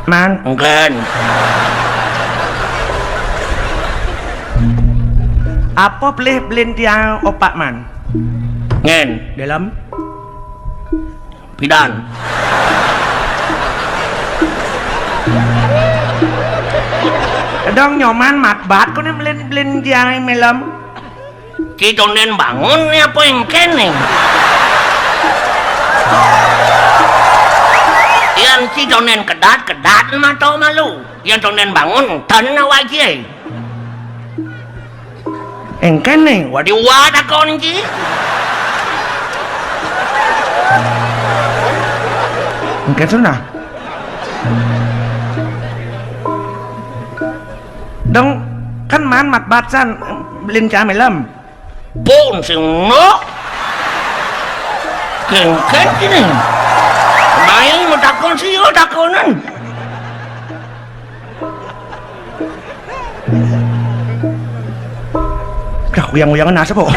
Man Engken. apa beli dia opak man Ngen dalam bidan. dong nyoman mat bat ko na beli dia melam Kita nen bangun ya apa yang kene? Yang kita nen kedat mata malu. Yang nen bangun tanah wajib. engken nih Wadi wadah konji. engken sunah dong kan man mat bat san beli dia melam Pun sing no. Kengken ini. Main mau takon sih takonan. dah uyang-uyangan nasa po